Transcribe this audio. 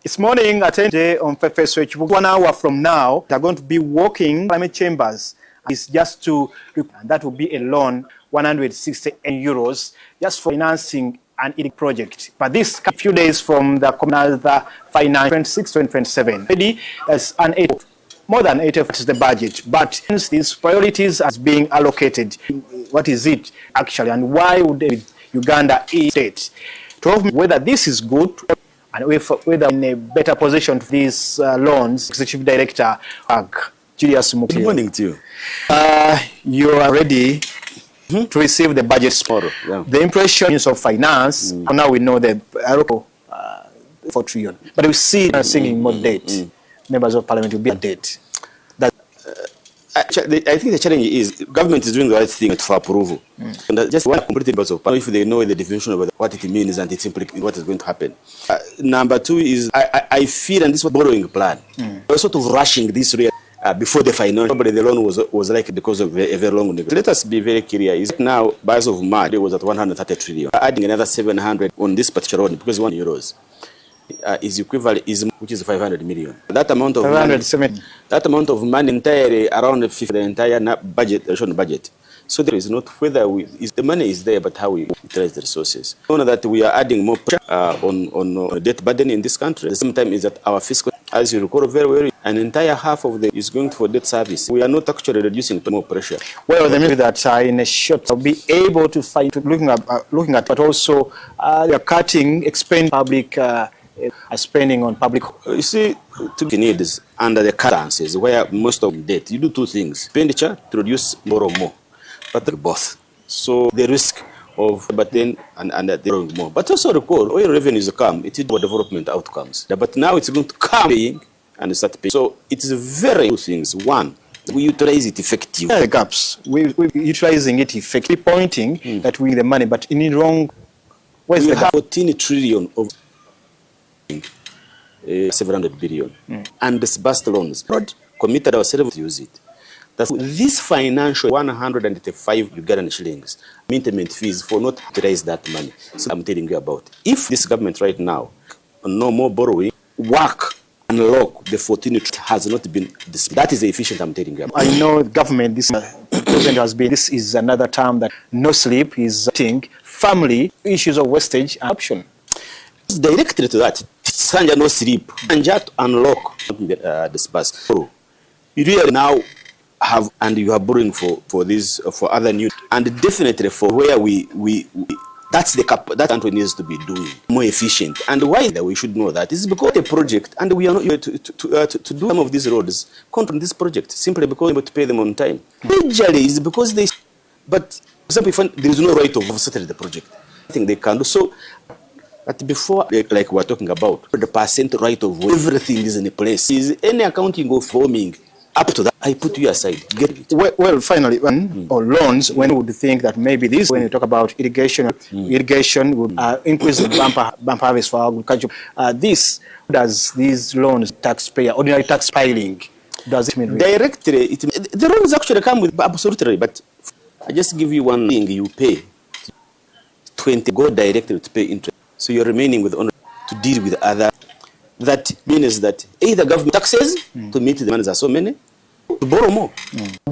This morning at NTV on First Switch, 1 hour from now, they're going to be working climate chambers. It's just to, and that will be a loan, 160 euros, just for financing an irrigation project. But this a few days from the communal finance 26 to 27. Already, there's an 8, more than 80 is the budget. But since these priorities are being allocated, what is it actually, and why would Uganda state? To whether this is good, and whether in a better position for these loans, Executive Director Julius Mukunda. Good morning to you. You are ready to receive the budget tomorrow. Yeah. The impression of finance, now we know the 4 trillion. But we see singing more debt. Members of Parliament will be a debt. I think the challenge is government is doing the right thing for approval. And just one complete because of if they know the definition of what it means and its implications, what is going to happen. Number two is I feel, and this was borrowing plan. We're sort of rushing this before the financial. Probably the loan was like because of a very long negotiation. Let us be very clear. Is now by as of March it was at 130 trillion. Adding another 700 on this particular loan because €1 is equivalent which is 500 million. That amount of money, that amount of money entirely around 50 the entire budget. So there is not whether the money is there, but how we utilize the resources. We know that we are adding more pressure on debt burden in this country. At the same time is that our fiscal, as you recall very well, an entire half of the is going for debt service. We are not actually reducing more pressure. Well, the means that in a short will be able to fight looking at, but also they are cutting public. Spending on public. You see, to needs under the currencies where most of debt, you do two things: expenditure to reduce more and more, but both. So the risk of then and borrowing more. But also recall, oil revenues come, it is for development outcomes. But now it's going to come and start paying. So it is very two things. One, we utilize it effectively. The gaps, we're utilizing it effectively, pointing that we need the money, but in the wrong. Where's the gap? 14 trillion of 700 billion and disbursed loans. Committed ourselves to use it. That's this financial 185 Ugandan shillings maintenance fees for not to raise that money. So I'm telling you about. If this government right now, no more borrowing, work and unlock the 14 has not been disbursed. That is efficient. I'm telling you about. I know the government. This president has been. This is another term that no sleep is family issues of wastage and option. Directly to that, Sanja no sleep, and just unlock disburse. So you really now have, and you are borrowing for this for other new, and definitely for where we that's the that country needs to be doing more efficient. And why that we should know that is because the project, and we are not to do some of these roads control this project simply because we're able to pay them on time. Usually is because they, but some people there is no right of settle the project. I think they can do so. But before, like we're talking about, the percent right of everything is in a place. Is any accounting of forming up to that? I put you aside. Get it. Well, finally, or loans, when would you think that maybe this, when you talk about irrigation, irrigation would increase the bumper harvest for agriculture. Does these loans taxpayer, ordinary tax filing, does it mean? Directly, the loans actually come with absolutely, but I just give you one thing: you pay 20, go directly to pay interest. So you're remaining with only to deal with other. That means that either government taxes to meet the demands are so many, to borrow more.